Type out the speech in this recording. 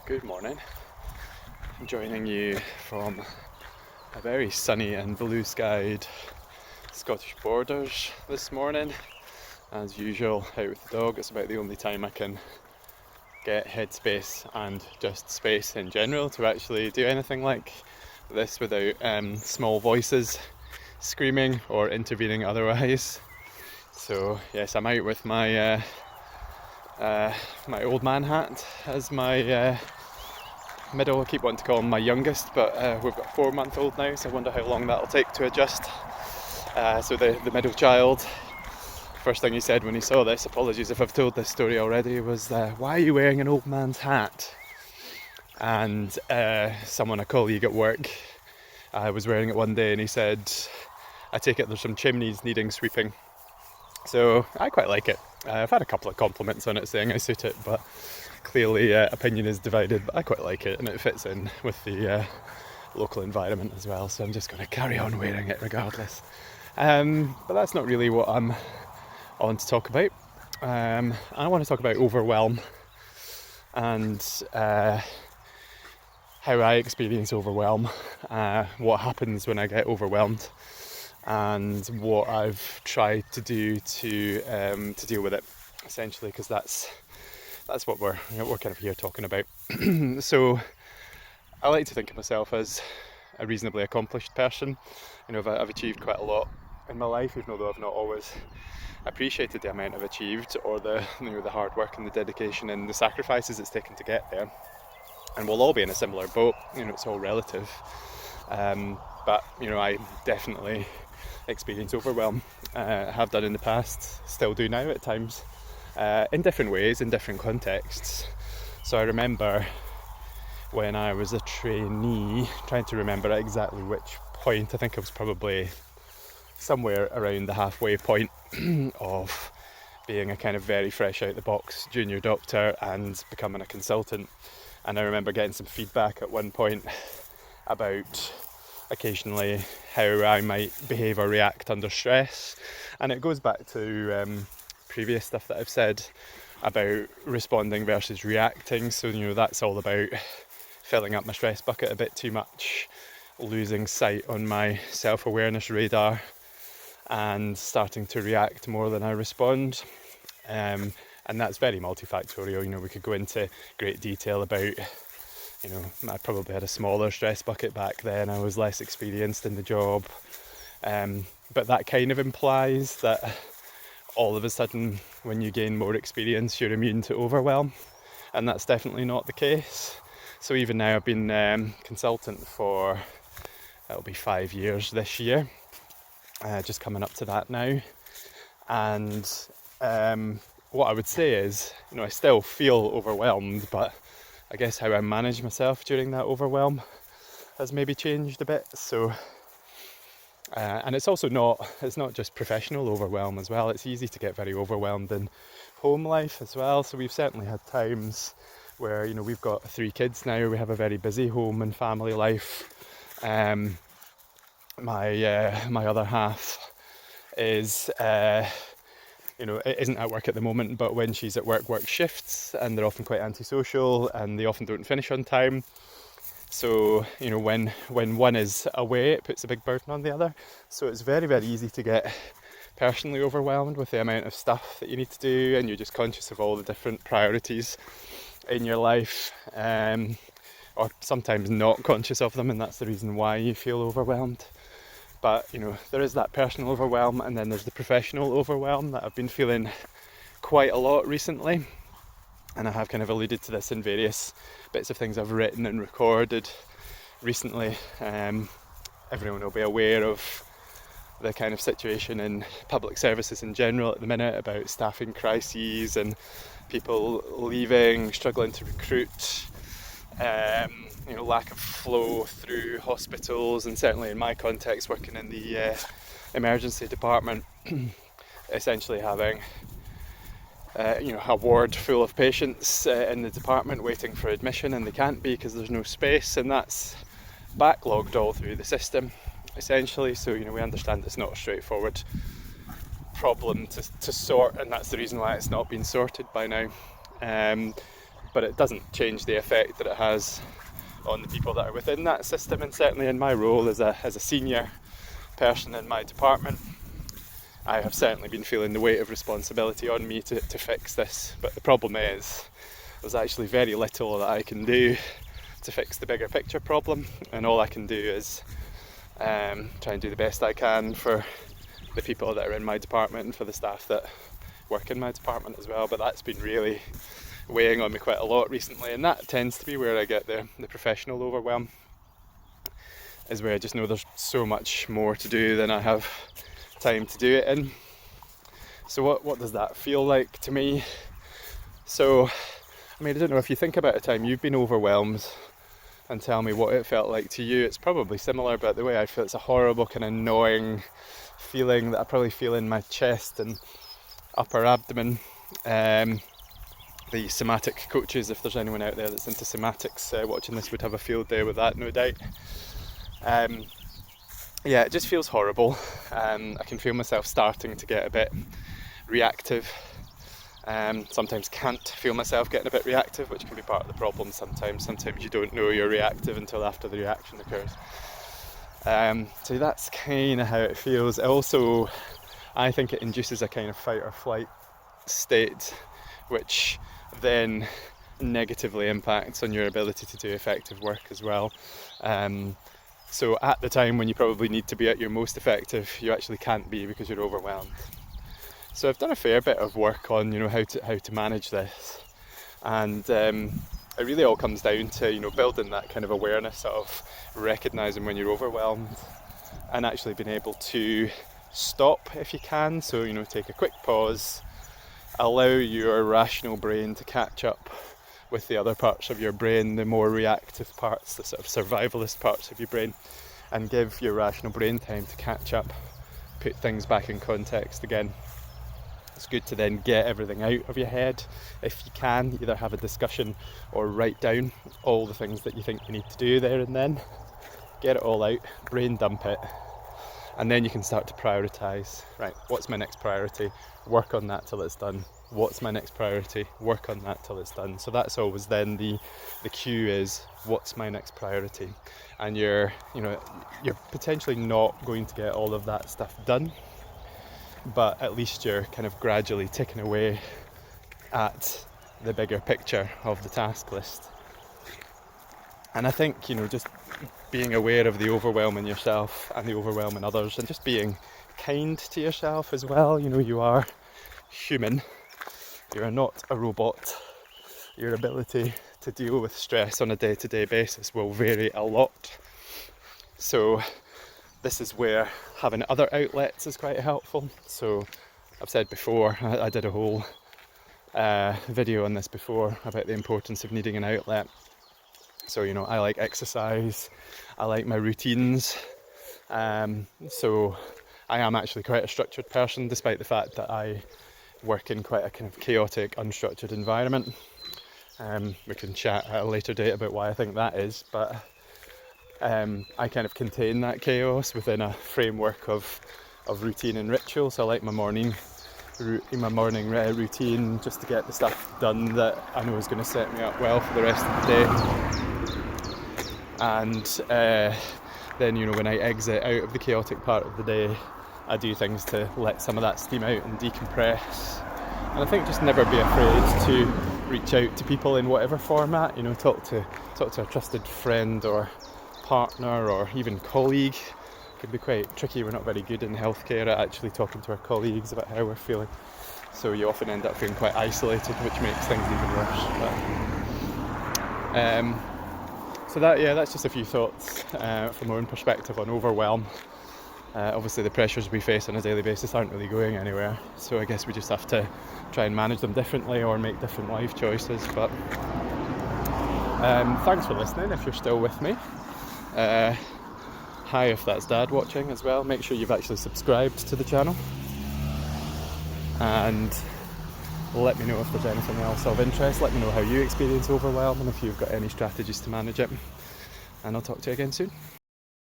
Good morning. I'm joining you from a very sunny and blue skied Scottish borders this morning. As usual, out with the dog. It's about the only time I can get headspace and just space in general to actually do anything like this without small voices screaming or intervening otherwise. So yes, I'm out with my old man hat as my middle. I keep wanting to call him my youngest, but we've got a 4-month-old now, so I wonder how long that'll take to adjust. So the middle child, first thing he said when he saw this, apologies if I've told this story already, was why are you wearing an old man's hat? And a colleague at work was wearing it one day, and he said, I take it there's some chimneys needing sweeping. So I quite like it. I've had a couple of compliments on it saying I suit it, but clearly opinion is divided. But I quite like it, and it fits in with the local environment as well, so I'm just going to carry on wearing it regardless. But that's not really what I'm on to talk about. I want to talk about overwhelm and how I experience overwhelm, what happens when I get overwhelmed, and what I've tried to do to deal with it, essentially, because that's what we're kind of here talking about. So I like to think of myself as a reasonably accomplished person. I've achieved quite a lot in my life, even though I've not always appreciated the amount I've achieved, or the hard work and the dedication and the sacrifices it's taken to get there. And we'll all be in a similar boat. It's all relative. But I definitely experience overwhelm. Have done in the past, still do now at times, in different ways, in different contexts. So I remember when I was a trainee, trying to remember at exactly which point. I think I was probably somewhere around the halfway point of being a kind of very fresh out the box junior doctor and becoming a consultant. And I remember getting some feedback at one point about occasionally how I might behave or react under stress. And it goes back to previous stuff that I've said about responding versus reacting. So, that's all about filling up my stress bucket a bit too much, losing sight on my self-awareness radar, and starting to react more than I respond. And that's very multifactorial. We could go into great detail about, I probably had a smaller stress bucket back then. I was less experienced in the job. But that kind of implies that all of a sudden, when you gain more experience, you're immune to overwhelm. And that's definitely not the case. So even now, I've been consultant for, it'll be 5 years this year. Just coming up to that now. And what I would say is, I still feel overwhelmed, but I guess how I manage myself during that overwhelm has maybe changed a bit. So, and it's not just professional overwhelm as well. It's easy to get very overwhelmed in home life as well. So we've certainly had times where, we've got 3 kids now. We have a very busy home and family life. My other half is it isn't at work at the moment, but when she's at work shifts, and they're often quite antisocial, and they often don't finish on time. So, when one is away, it puts a big burden on the other. So it's very, very easy to get personally overwhelmed with the amount of stuff that you need to do, and you're just conscious of all the different priorities in your life, or sometimes not conscious of them, and that's the reason why you feel overwhelmed. But, there is that personal overwhelm, and then there's the professional overwhelm that I've been feeling quite a lot recently. And I have kind of alluded to this in various bits of things I've written and recorded recently. Everyone will be aware of the kind of situation in public services in general at the minute, about staffing crises and people leaving, struggling to recruit. Lack of flow through hospitals, and certainly in my context, working in the emergency department, essentially having a ward full of patients in the department waiting for admission, and they can't be because there's no space, and that's backlogged all through the system essentially. So we understand it's not a straightforward problem to sort, and that's the reason why it's not been sorted by now. but it doesn't change the effect that it has on the people that are within that system. And certainly in my role as a senior person in my department, I have certainly been feeling the weight of responsibility on me to fix this. But the problem is, there's actually very little that I can do to fix the bigger picture problem, and all I can do is try and do the best I can for the people that are in my department and for the staff that work in my department as well. But that's been really weighing on me quite a lot recently, and that tends to be where I get the professional overwhelm, is where I just know there's so much more to do than I have time to do it in. So what does that feel like to me? So, I mean, I don't know, if you think about a time you've been overwhelmed and tell me what it felt like to you, it's probably similar, but the way I feel, it's a horrible kind of gnawing feeling that I probably feel in my chest and upper abdomen. The somatic coaches, if there's anyone out there that's into somatics watching this, would have a field day with that, no doubt. Yeah, it just feels horrible. I can feel myself starting to get a bit reactive. Sometimes can't feel myself getting a bit reactive, which can be part of the problem sometimes. Sometimes you don't know you're reactive until after the reaction occurs. So that's kind of how it feels. Also, I think it induces a kind of fight or flight state, which then negatively impacts on your ability to do effective work as well. So at the time when you probably need to be at your most effective, you actually can't be because you're overwhelmed. So I've done a fair bit of work on, how to manage this, and it really all comes down to, building that kind of awareness of recognising when you're overwhelmed and actually being able to stop if you can. So, take a quick pause, allow your rational brain to catch up with the other parts of your brain, the more reactive parts, the sort of survivalist parts of your brain, and give your rational brain time to catch up, put things back in context again. It's good to then get everything out of your head if you can, either have a discussion or write down all the things that you think you need to do there and then. Get it all out, brain dump it, and then you can start to prioritise. Right, what's my next priority? Work on that till it's done. What's my next priority? Work on that till it's done. So that's always then the cue is, what's my next priority? And you're potentially not going to get all of that stuff done, but at least you're kind of gradually ticking away at the bigger picture of the task list. And I think, just being aware of the overwhelm in yourself and the overwhelm in others, and just being kind to yourself as well. You are human. You are not a robot. Your ability to deal with stress on a day-to-day basis will vary a lot. So this is where having other outlets is quite helpful. So I've said before, I did a whole video on this before about the importance of needing an outlet. So, I like exercise, I like my routines. So I am actually quite a structured person, despite the fact that I work in quite a kind of chaotic, unstructured environment. We can chat at a later date about why I think that is, but I kind of contain that chaos within a framework of routine and ritual. So I like my morning routine, just to get the stuff done that I know is going to set me up well for the rest of the day. And then, when I exit out of the chaotic part of the day, I do things to let some of that steam out and decompress. And I think just never be afraid to reach out to people in whatever format. Talk to a trusted friend or partner or even colleague. It can be quite tricky. We're not very good in healthcare at actually talking to our colleagues about how we're feeling. So you often end up feeling quite isolated, which makes things even worse. So that's just a few thoughts from my own perspective on overwhelm. Obviously the pressures we face on a daily basis aren't really going anywhere, so I guess we just have to try and manage them differently or make different life choices. But thanks for listening if you're still with me. Hi if that's Dad watching as well. Make sure you've actually subscribed to the channel, and let me know if there's anything else of interest. Let me know how you experience overwhelm and if you've got any strategies to manage it, and I'll talk to you again soon.